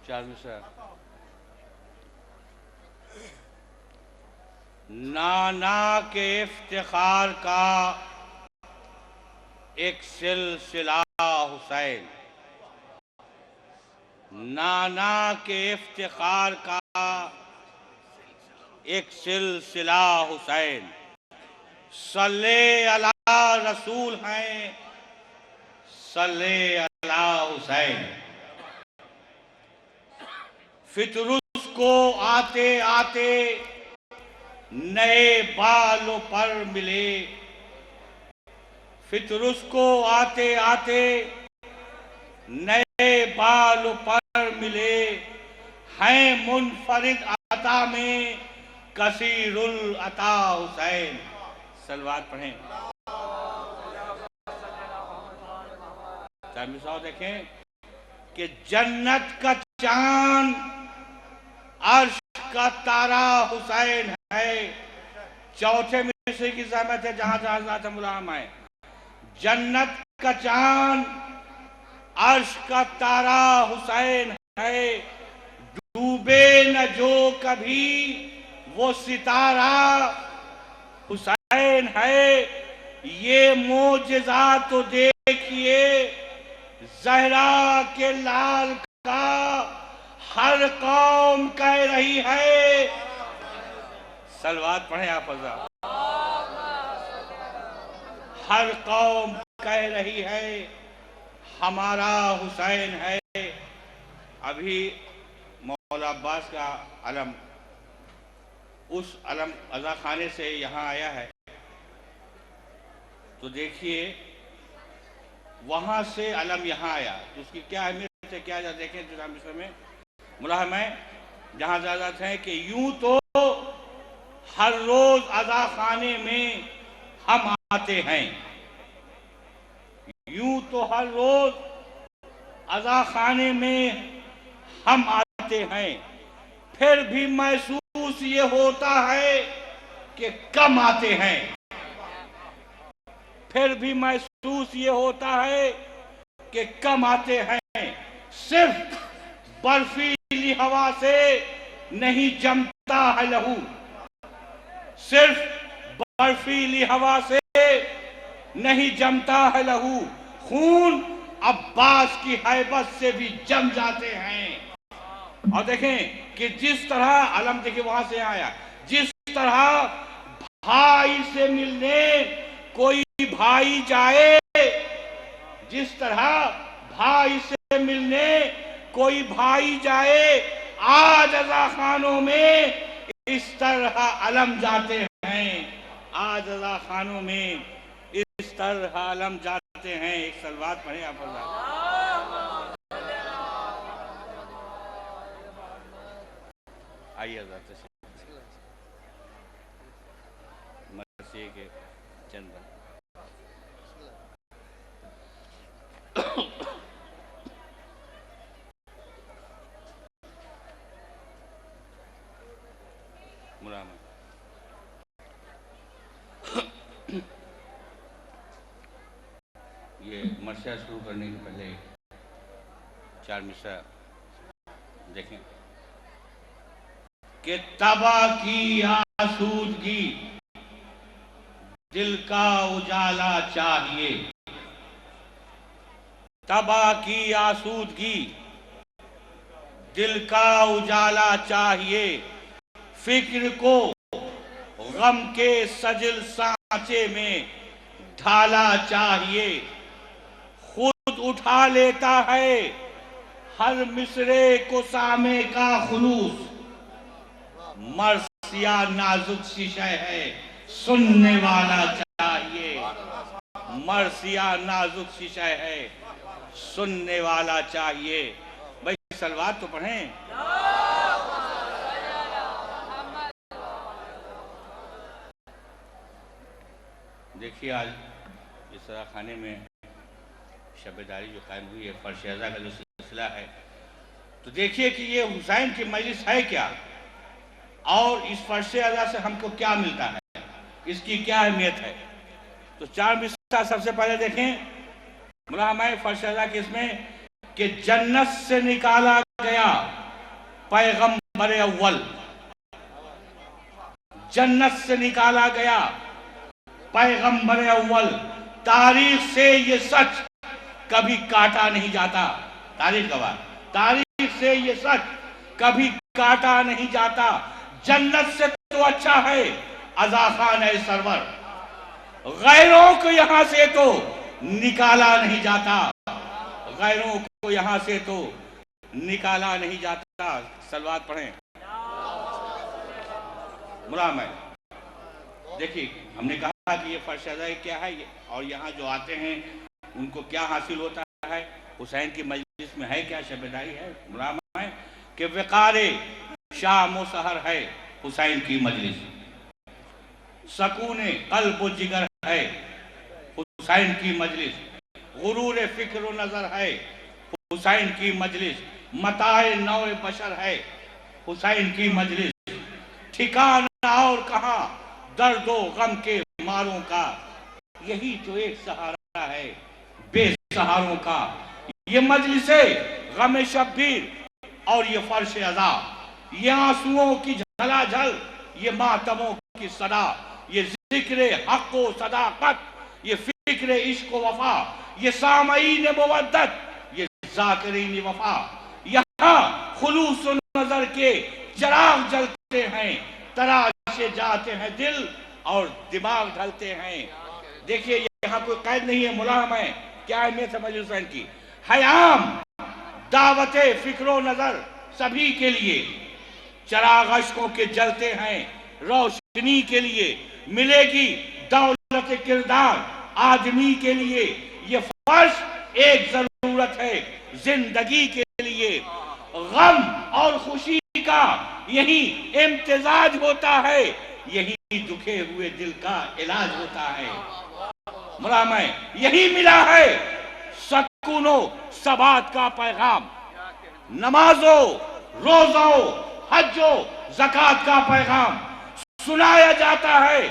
4 نانا کے افتخار کا ایک سلسلہ حسین، نانا کے افتخار کا ایک سلسلہ حسین، صلی علی رسول ہیں، صلی علی حسین۔ فطرس کو آتے آتے نئے بالوں پر ملے، فطرس کو آتے آتے نئے بالوں پر ملے، ہیں منفرد عطا میں کثیر العطا حسین۔ صلوات پڑھیں۔ چاہیے صاحب دیکھیں کہ جنت کا چاند عرش کا تارا حسین ہے۔ چوتھے مصرے کی زحمت ہے جہاں ذات ملام ہے۔ جنت کا چاند عرش کا تارا حسین ہے، ڈوبے نہ جو کبھی وہ ستارہ حسین ہے۔ یہ معجزہ تو دیکھیے زہرا کے لال کا، ہر قوم کہہ رہی ہے۔ صلوات پڑھیں آپ حضرات۔ ہر قوم کہہ رہی ہے ہمارا حسین ہے۔ ابھی مولا عباس کا علم اس علم عزا خانے سے یہاں آیا ہے، تو دیکھیے وہاں سے علم یہاں آیا تو اس کی کیا اہمیت ہے، کیا دیکھیں جناب مصر میں ملاحظہ ہے جہاں زیادت ہے کہ یوں تو ہر روز عزا خانے میں ہم آتے ہیں، یوں تو ہر روز عزا خانے میں ہم آتے ہیں، پھر بھی محسوس یہ ہوتا ہے کہ کم آتے ہیں، پھر بھی محسوس یہ ہوتا ہے کہ کم آتے ہیں۔ صرف برفیلی ہوا سے نہیں جمتا ہے لہو، صرف برفیلی ہوا سے نہیں جمتا ہے لہو، خون عباس کی ہیبت سے بھی جم جاتے ہیں۔ اور دیکھیں کہ جس طرح علم دیکھیں وہاں سے آیا، جس طرح بھائی سے ملنے کوئی بھائی جائے، جس طرح بھائی سے ملنے کوئی بھائی جائے، آج عزا خانوں میں اس طرح علم جاتے ہیں، آج عزا خانوں میں اس طرح علم جاتے ہیں۔ ایک صلوات پڑھیں آپ حضرات۔ آئیے حضرات مرثیے کے چند مرامت۔ یہ مرثیہ شروع کرنے کے پہلے 4 مصرع دیکھیں کہ تباہ کی آسودگی دل کا اجالا چاہیے، تباہ کی آسودگی دل کا اجالا چاہیے، فکر کو غم کے سجل سانچے میں ڈھالا چاہیے، خود اٹھا لیتا ہے ہر مصرے کو سامے کا خلوص، مرثیہ نازک شیشہ ہے سننے والا چاہیے، مرثیہ نازک شیشہ ہے سننے والا چاہیے۔ بھائی صلوات تو پڑھیں۔ دیکھیے آج اس عزا خانے میں شب داری جو قائم ہوئی ہے، فرش عزا کا جو سلسلہ ہے، تو دیکھیے کہ یہ حسین کی مجلس ہے کیا، اور اس فرش عزا سے ہم کو کیا ملتا ہے، اس کی کیا اہمیت ہے۔ تو 4 مصرع سب سے پہلے دیکھیں ملاحظہ فرش عزا کے اس میں کہ جنت سے نکالا گیا پیغمبر اول، جنت سے نکالا گیا پیغمبر اول، تاریخ سے یہ سچ کبھی کاٹا نہیں جاتا۔ تاریخ گواہ، تاریخ سے یہ سچ کبھی کاٹا نہیں جاتا۔ جنت سے تو اچھا ہے عزا خان ہے سرور، غیروں کو یہاں سے تو نکالا نہیں جاتا، غیروں کو یہاں سے تو نکالا نہیں جاتا۔ صلوات پڑھیں۔ مرام ہے، دیکھیے ہم نے کہا کہ یہ فرش عزا کیا ہے، اور یہاں جو آتے ہیں ان کو کیا حاصل ہوتا ہے۔ حسین کی مجلس میں ہے کیا شبیداری ہے؟ مرام ہے کہ وقار شام و سحر ہے حسین کی مجلس، سکون قلب و جگر ہے حسین کی مجلس، غرور فکر و نظر ہے حسین کی مجلس، متاع نوع بشر ہے حسین کی مجلس، ٹھکانہ اور کہاں درد و غم کے ماروں کا، یہی تو ایک سہارا ہے بے سہاروں کا۔ یہ مجلس غم شبیر اور یہ فرش عزا، یہ آنسوؤں کی جھلا جھل، یہ ماتموں کی صدا، یہ ذکر حق و صداقت، یہ فکر عشق و وفا، یہ سامعین مودت، یہ ذاکرین وفا، یہاں خلوص و نظر کے چراغ جلتے ہیں، تراشے جاتے ہیں دل اور دماغ ڈھلتے ہیں۔ دیکھیے یہاں کوئی قید نہیں ہے، ملام ہے، کیا اہمیت ہے مجلس حسین کی؟ حیام دعوت فکر و نظر سبھی کے لیے، چراغ اشکوں کے جلتے ہیں روشنی کے لیے، ملے گی دولت کردار آدمی کے لیے، یہ فرش ایک ضرورت ہے زندگی کے لیے، غم اور خوشی کا یہی امتزاج ہوتا ہے، یہی دکھے ہوئے دل کا علاج ہوتا ہے۔ مرام ہے، یہی ملا ہے سکون و ثبات کا پیغام، نمازوں روزوں حج و زکوٰۃ کا پیغام، سنایا جاتا ہے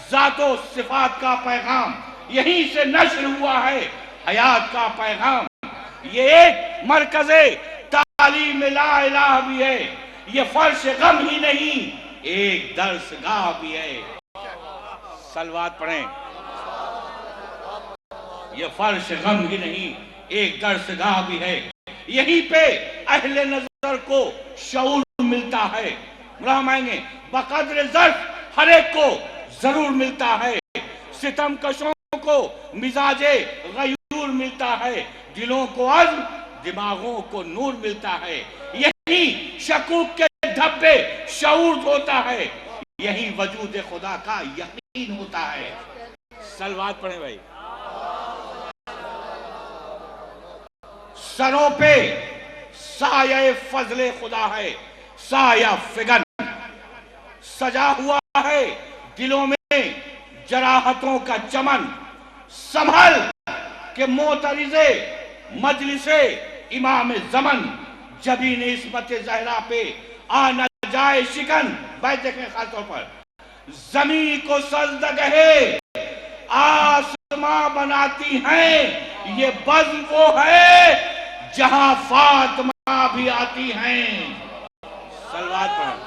ذات و صفات کا پیغام، یہیں سے نشر ہوا ہے حیات کا پیغام۔ یہ ایک مرکز تعلیم لا الہ بھی ہے، یہ فرش غم ہی نہیں ایک درس گاہ بھی ہے۔ صلوات پڑھیں۔ یہ فرش غم ہی نہیں ایک درس گاہ بھی ہے، یہیں پہ اہل نظر کو شعور ملتا ہے۔ مرام آئیں گے، بقدر ظرف ہر ایک کو ضرور ملتا ہے، ستم کشوں کو مزاج غیور ملتا ہے، دلوں کو عزم دماغوں کو نور ملتا ہے، یہی شکوک کے دھبے شعور ہوتا ہے، یہی وجود خدا کا یقین ہوتا ہے۔ صلوات پڑھیں بھائی۔ سروں پہ سایہ فضل خدا ہے، سایہ فگن سجا ہوا ہے دلوں میں جراحتوں کا چمن، سنبھل کے معترض مجلس امام زمن، جبین عصمت زہرا پہ آ نہ جائے شکن۔ بھائی دیکھیں خاص طور پر زمین کو سجدگہ آسماں بناتی ہیں، یہ بزم وہ ہے جہاں فاطمہ بھی آتی ہیں۔ صلوات پڑھیں۔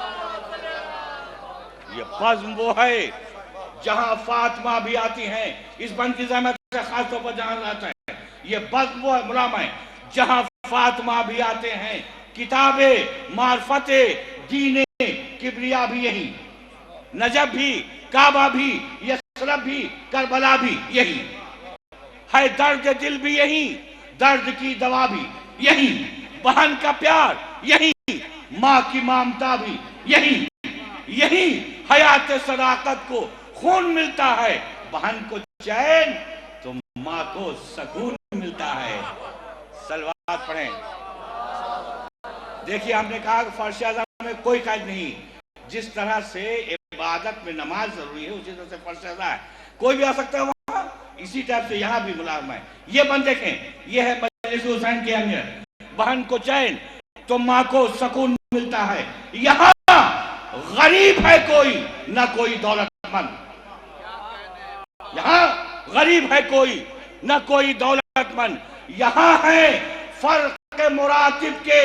یہ بزم وہ ہے جہاں فاطمہ بھی آتی ہیں، اس بند کی زحمت سے خاص طور پر جہاں جاتا ہے، یہ بزم وہ ملام ہے جہاں فاطمہ بھی آتے ہیں، کتاب معرفت دین کبریا بھی یہی، نجف بھی، کعبہ بھی، یثرب بھی، کربلا بھی یہی ہے، درد دل بھی یہی، درد کی دوا بھی یہی، بہن کا پیار یہی، ماں کی مامتا بھی یہی، یہی حیات صداقت کو خون ملتا ہے، بہن کو چین تو ماں کو سکون ملتا ہے۔ صلوات پڑھیں۔ دیکھیے ہم نے کہا کہ فرش عزا میں کوئی قید نہیں، جس طرح سے عبادت میں نماز ضروری ہے اسی طرح سے فرش عزا ہے، کوئی بھی آ سکتا ہے وہاں، اسی ٹائپ سے یہاں بھی ملازم ہے۔ یہ بند دیکھیں، یہ ہے مجلس حسین کی اہمیت، بہن کو چین تو ماں کو سکون ملتا ہے، یہاں غریب ہے کوئی نہ کوئی دولت مند، یہاں غریب ہے کوئی نہ کوئی دولت مند، یہاں ہے فرق کے مراتب کے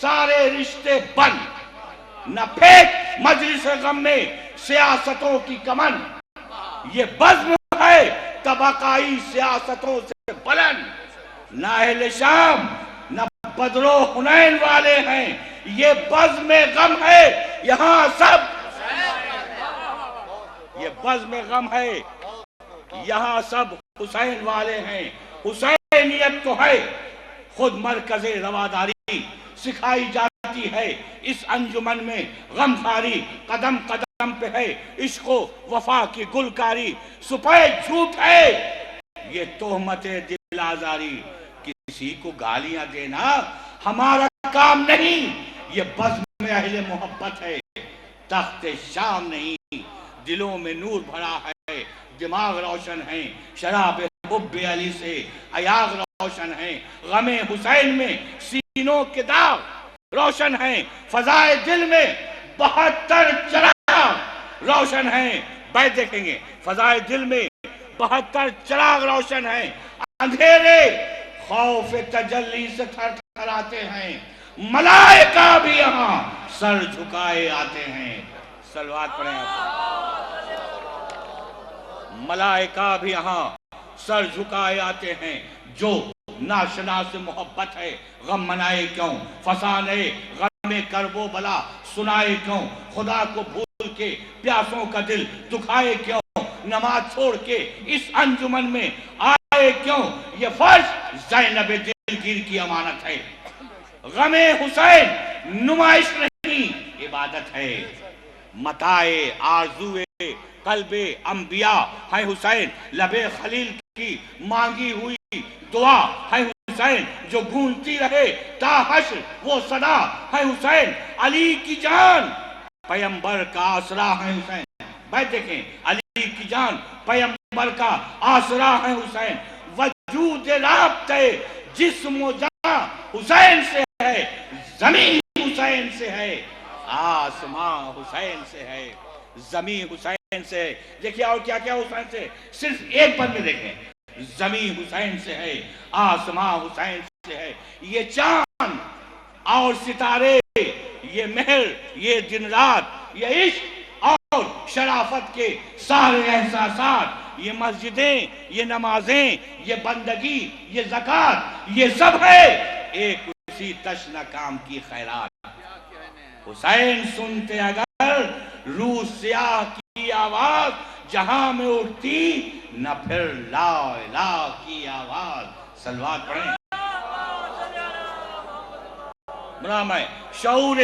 سارے رشتے بند، نہ پھینک مجلس غم میں سیاستوں کی کمن، یہ بزم ہے طبقائی سیاستوں سے بلند، نہ اہل شام نہ بدر و حنین والے ہیں، یہ بزم غم ہے یہاں سب، یہ بزم غم ہے یہاں سب حسین والے ہیں، حسینیت تو ہے خود مرکز رواداری، سکھائی جاتی ہے اس انجمن میں غمخواری، قدم قدم پہ ہے عشق و وفا کی گلکاری، سپید جھوٹ ہے یہ تہمت دل آزاری، کسی کو گالیاں دینا ہمارا کام نہیں، یہ بزم اہل محبت ہے، تخت شام نہیں، دلوں میں نور بھرا ہے، دماغ روشن ہیں، شراب حب علی سے ایاغ روشن ہیں، غم حسین میں سینوں کے داغ روشن ہیں، فضائے دل میں 72 چراغ روشن ہیں، بیت دیکھیں گے، فضائے دل میں 72 چراغ روشن ہیں، اندھیرے خوف تجلی سے تھر تھر آتے ہیں، ملائکہ بھی یہاں سر جھکائے آتے ہیں، صلوات پڑھیں آپ، ملائکہ بھی یہاں سر جھکائے آتے ہیں، جو ناشنا سے محبت ہے غم منائے کیوں، فسانے غم کرب و بلا سنائے کیوں، خدا کو بھول کے پیاسوں کا دل دکھائے کیوں، نماز چھوڑ کے اس انجمن میں آئے کیوں، یہ فرض زینب دلگیر کی امانت ہے، غم حسین نمائش نہیں عبادت ہے، متائے آرزوئے قلب انبیاء ہے حسین، لب خلیل کی مانگی ہوئی دعا ہے حسین، جو گونجتی رہے تا حشر وہ صدا ہے حسین، علی کی جان پیمبر کا آسرا ہے حسین، بیت دیکھیں، علی کی جان پیمبر کا آسرا ہے حسین، وجود رابطے جسم و جان حسین سے ہے، زمین حسین سے ہے، آسمان حسین سے ہے، زمین حسین سے ہے، دیکھیں اور کیا کیا حسین سے، صرف ایک بند میں دیکھیں، زمین حسین سے ہے، آسمان حسین سے ہے، یہ چاند اور ستارے، یہ مہر، یہ دن رات، یہ عشق اور شرافت کے سارے احساسات، یہ مسجدیں، یہ نمازیں، یہ بندگی، یہ زکوٰۃ، یہ سب ہے ایک اسی تشنہ کام کی خیرات، حسین سنتے اگر روح سیاہ کی آواز جہاں میں اٹھتی نہ پھر لا الہ کی آواز، صلوات پڑھیں، مرام ہے، شعور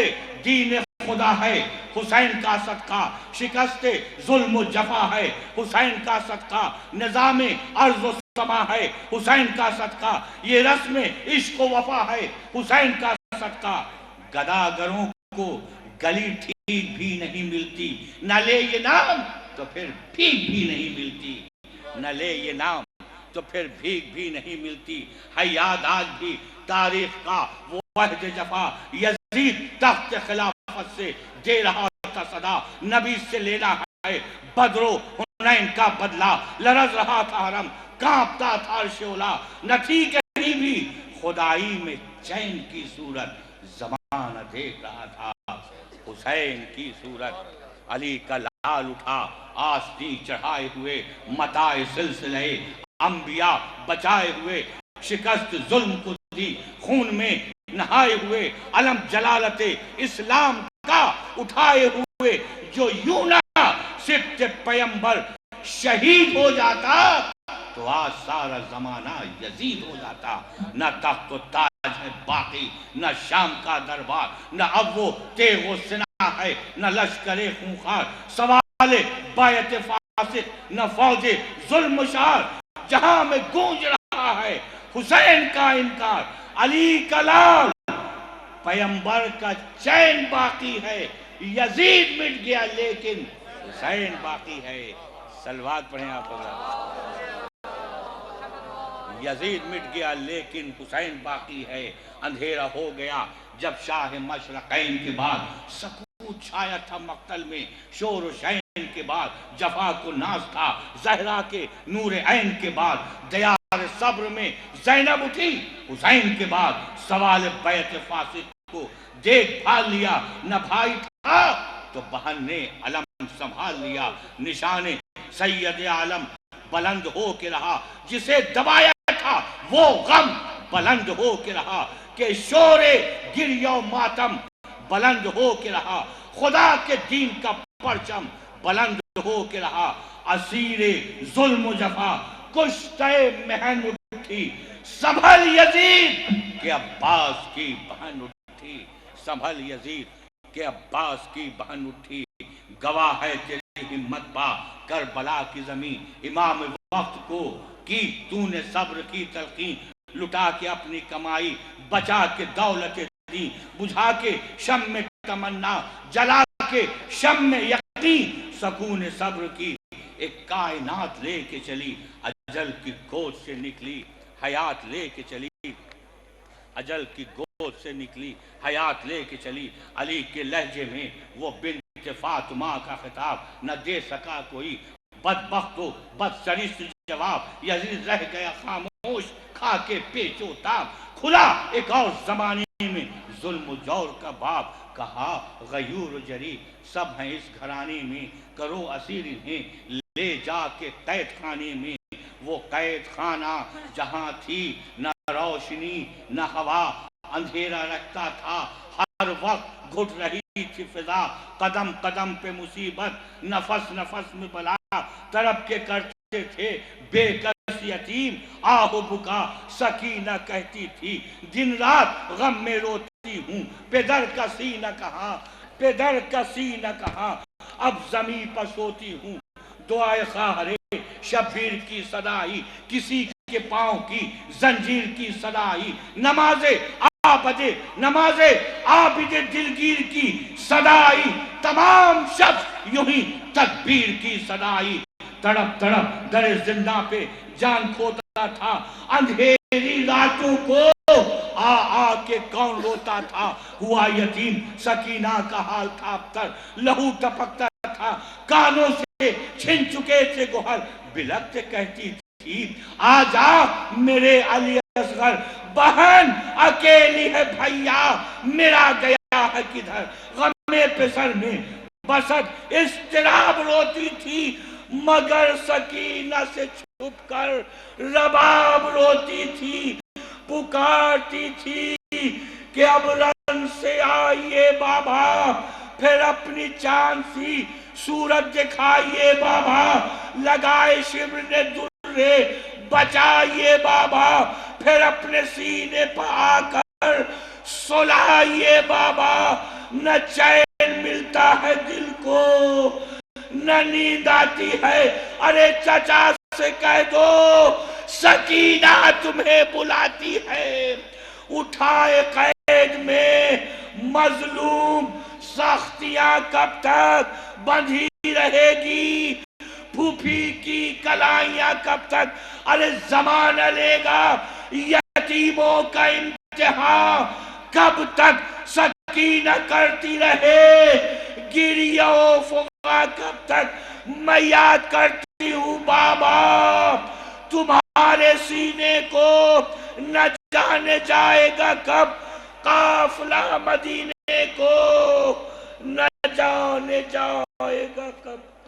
دین خدا ہے حسین کا صدقہ، شکست ظلم و جفا ہے حسین کا صدقہ، نظام ارض و سما ہے حسین کا صدقہ، یہ رسم عشق و وفا ہے حسین کا صدقہ، گداگروں کو گلی ٹھیک بھی نہیں ملتی، نہ لے یہ نام تو پھر بھیک بھی نہیں ملتی، نہ لے یہ نام تو پھر بھیک بھی نہیں ملتی، ہے یاد آج بھی تاریخ کا وہ وحد جفا، یزید تخت خلافت سے دے رہا تھا صدا، نبی سے لینا ہے بدر و حنین کا بدلہ، لرز رہا تھا حرم کانپتا تھا عرش اولا، نہ تھی کہیں بھی خدائی میں چین کی صورت، زمانہ دیکھ رہا تھا حسین کی صورت، علی کا لال اٹھا آستی چڑھائے ہوئے، متائے سلسلے انبیاء بچائے ہوئے، شکست ظلم کو دی خون میں نہائے ہوئے، علم جلالت اسلام کا اٹھائے ہوئے، جو یوں نہ سبت پیمبر شہید ہو جاتا تو آج سارا زمانہ یزید ہو جاتا، نہ تخت و تاج ہے باقی، نہ شام کا دربار، نہ اب وہ تیغ و سنا ہے، نہ لشکر خونخوار، سوال بیعت فاسق، نہ فوج ظلم شار، جہاں میں گونج رہا ہے حسین کا انکار، علی کا لال پیمبر کا چین باقی ہے، یزید مٹ گیا لیکن حسین باقی ہے، صلوات پڑھیں آپ اللہ، یزید مٹ گیا لیکن حسین باقی ہے، اندھیرا ہو گیا جب شاہ مشرقین کے بعد سکوت چھایا تھا مقتل میں، شور و شین کے بعد جفا کو ناز تھا، زہرا کے نور عین کے بعد دیا صبر میں زینب اٹھی، حسین کے بعد سوال بیعت فاسق کو دیکھ بھال لیا، نہ بھائی تھا تو بہن نے علم سنبھال لیا، نشان سید عالم بلند ہو کے رہا، جسے دبایا تھا وہ غم بلند ہو کے رہا، کہ شور گریہ و ماتم بلند ہو کے رہا، خدا کے دین کا پرچم بلند ہو کے رہا، اسیر ظلم و جفا کشتے مہن اٹھی، سنبھل یزید کہ عباس کی بہن اٹھی، سنبھل یزید کہ عباس کی بہن اٹھی، گواہ ہے تیری ہمت پا کربلا کی زمین، امام وقت کو کی تو نے صبر کی تلقین، لٹا کے اپنی کمائی بچا کے دولت دی، بجھا کے شم میں تمنا جلا کے شم میں یقین، سکون صبر کی ایک کائنات لے کے چلی، اجل کی گود سے نکلی حیات لے کے چلی، اجل کی گود سے نکلی حیات لے کے چلی، علی کے لہجے میں وہ بنت فاطمہ کا خطاب نہ دے سکا کوئی، بدبخت و بدسرست جواب، یزید رہ گیا خاموش کھا کے پیچو تاب، کھلا ایک اور زمانے میں ظلم و جور کا باب، کہا غیور و جری سب ہیں اس گھرانے میں، کرو اسیر انہیں لے جا کے قید خانے میں، وہ قید خانہ جہاں تھی نہ روشنی نہ ہوا، اندھیرا رکھتا تھا ہر وقت، گھٹ رہی تھی فضا، قدم قدم پہ مصیبت، نفس نفس میں بلا، تڑپ کے کرتے تھے بے کس یتیم، آہ و بکا سکینہ کہتی تھی، دن رات غم میں روتی ہوں، پدر کا سینہ کہاں، پدر کا سینہ کہاں، اب زمین پر سوتی ہوں، دعائے خواہرے شبیر کی صدائی، کسی کے پاؤں کی زنجیر کی صدائی، نماز عابد نماز عابد دلگیر کی صدائی، تمام شب یوں ہی تکبیر کی صدائی، تڑپ تڑپ در زندہ پہ جان کھوتا تھا، اندھیری راتوں کو آ آ کے کون روتا تھا، ہوا یتیم سکینہ کا حال تھا ابتر، لہو ٹپکتا تھا کانوں سے، چھن چکے تھے گوہر، بلکتے کہتی تھی آجا میرے علی اصغر، بہن اکیلی ہے بھیا میرا گیا ہے کدھر، غمے پہ سر میں بسط اضطراب روتی تھی، مگر سکینہ سے چھپ کر رباب روتی تھی، پکارتی تھی کہ اب رن سے آئیے بابا، پھر اپنی چاند سی صورت دکھائیے بابا، لگائے شبر نے درے بچائیے بابا، پھر اپنے سینے پہ آ کر سلائیے بابا، نہ چین ملتا ہے دل کو نہ نیند آتی ہے، ارے چچا سے کہہ دو سکینہ تمہیں بلاتی ہے، اٹھائے قید میں مظلوم، سختیاں کب تک بندھی رہے گی، پھوپھی کی کلائیاں کب تک، ارے زمانہ لے گا یتیموں کا امتحان، کب تک سکینہ کرتی رہے گریہ و فغاں، کب تک میں یاد کرتی ہوں بابا تمہارے سینے کو، نہ جانے جائے گا کب قافلہ مدینے کو، نہ جانے جائے گا کب